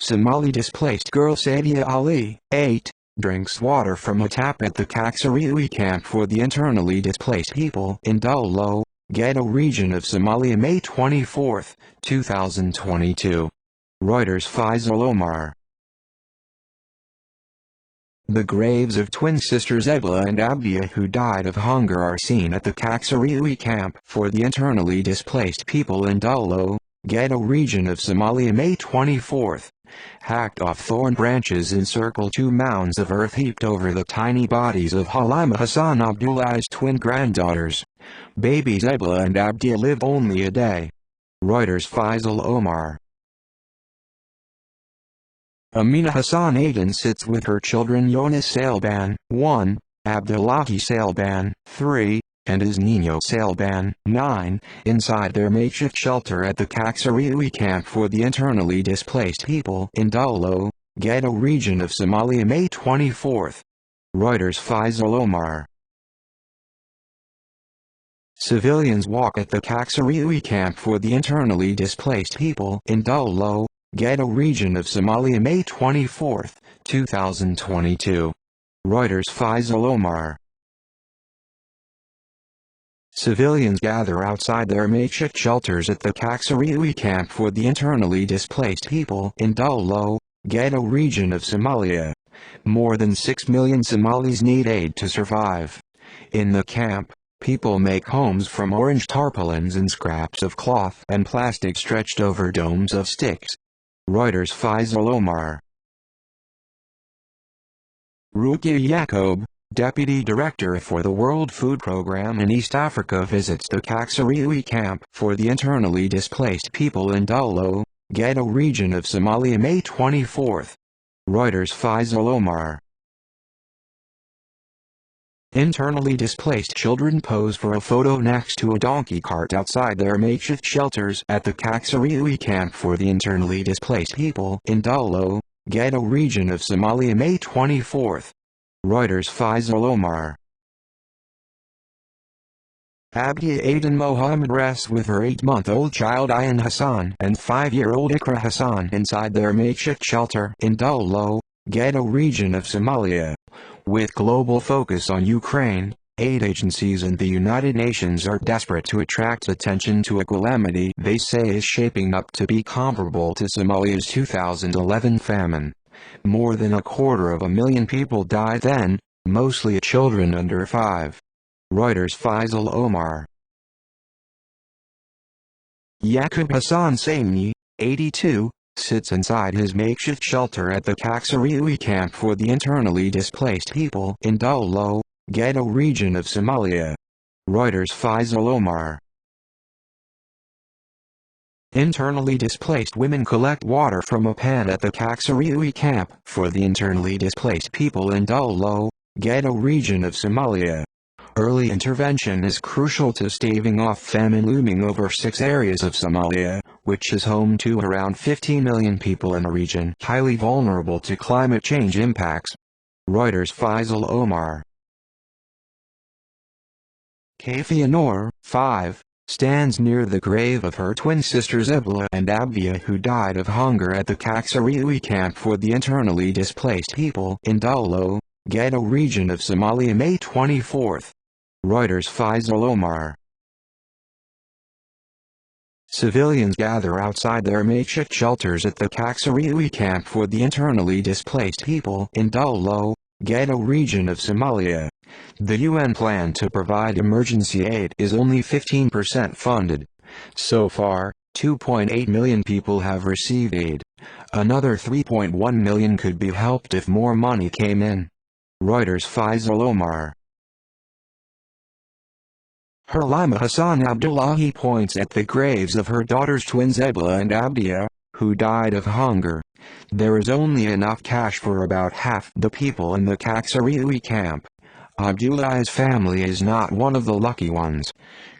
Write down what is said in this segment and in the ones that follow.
Somali displaced girl Sadia Ali, 8, drinks water from a tap at the Kaksariwi camp for the internally displaced people in Dolo, Ghetto region of Somalia, May 24, 2022. Reuters. Faisal Omar. The graves of twin sisters Ebla and Abdia who died of hunger are seen at the Kaksariwi camp for the internally displaced people in Dolo, Ghetto region of Somalia, May 24. Hacked off thorn branches encircle two mounds of earth heaped over the tiny bodies of Halima Hassan Abdullah's twin granddaughters. Babies Ebla and Abdia lived only a day. Reuters. Faisal Omar. Amina Hassan Aden sits with her children Yonis Salban, 1, Abdullahi Salban, 3, and his Nino Salban, 9, inside their makeshift shelter at the Kaksariwi camp for the internally displaced people in Dolo, Ghetto region of Somalia, May 24. Reuters. Faisal Omar. Civilians walk at the Kaksariwi camp for the internally displaced people in Dolo, Ghetto region of Somalia, May 24, 2022. Reuters. Faisal Omar. Civilians gather outside their makeshift shelters at the Kaksariwi camp for the internally displaced people in Dolo, Ghetto region of Somalia. More than 6 million Somalis need aid to survive. In the camp, people make homes from orange tarpaulins and scraps of cloth and plastic stretched over domes of sticks. Reuters. Faisal Omar. Rukia Yacob, Deputy Director for the World Food Programme in East Africa, visits the Kaksariwi camp for the internally displaced people in Dolo, Ghetto region of Somalia, May 24. Reuters. Faisal Omar. Internally displaced children pose for a photo next to a donkey cart outside their makeshift shelters at the Kaksariwi camp for the internally displaced people in Dolo, Ghetto region of Somalia, May 24. Reuters. Faisal Omar. Abdia Aden Mohammed rests with her 8-month-old child Ayan Hassan and 5-year-old Ikra Hassan inside their makeshift shelter in Dolo, Ghetto region of Somalia. With global focus on Ukraine, aid agencies and the United Nations are desperate to attract attention to a calamity they say is shaping up to be comparable to Somalia's 2011 famine. More than 250,000 people died then, mostly children under 5. Reuters. Faisal Omar. Yaqub Hassan Saini, 82, sits inside his makeshift shelter at the Kaksariwi camp for the internally displaced people in Dolo, Ghetto region of Somalia. Reuters. Faisal Omar. Internally displaced women collect water from a pan at the Kaksariwi camp for the internally displaced people in Dolo, Ghetto region of Somalia. Early intervention is crucial to staving off famine looming over 6 areas of Somalia, which is home to around 15 million people in a region highly vulnerable to climate change impacts. Reuters. Faisal Omar. Kafia Noor, 5, stands near the grave of her twin sisters Ebla and Abdia who died of hunger at the Kaksariwi camp for the internally displaced people in Dolo, Ghetto region of Somalia, May 24. Reuters. Faisal Omar. Civilians gather outside their makeshift shelters at the Kaksariwi camp for the internally displaced people in Dolo, Ghetto region of Somalia. The UN plan to provide emergency aid is only 15% funded. So far, 2.8 million people have received aid. Another 3.1 million could be helped if more money came in. Reuters. Faisal Omar. Halima Hassan Abdullahi points at the graves of her daughters twins Ebla and Abdia, who died of hunger. There is only enough cash for about half the people in the Kaksariwi camp. Abdullah's family is not one of the lucky ones.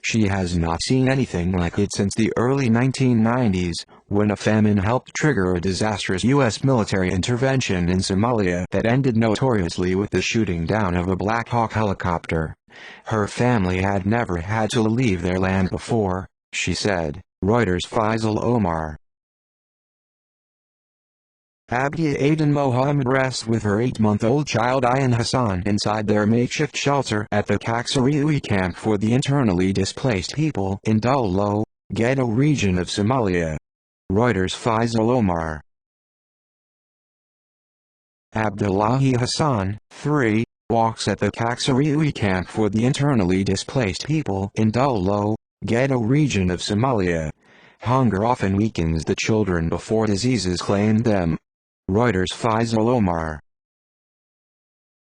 She has not seen anything like it since the early 1990s, when a famine helped trigger a disastrous U.S. military intervention in Somalia that ended notoriously with the shooting down of a Black Hawk helicopter. Her family had never had to leave their land before, she said. Reuters. Faisal Omar. Abdia Aden Mohammed rests with her 8-month-old child Ayan Hassan inside their makeshift shelter at the Kaksariwi camp for the internally displaced people in Dullo, ghetto region of Somalia. Reuters. Faisal Omar. Abdullahi Hassan, 3, walks at the Kaksariwi camp for the internally displaced people in Dullo, ghetto region of Somalia. Hunger often weakens the children before diseases claim them. Reuters. Faisal Omar.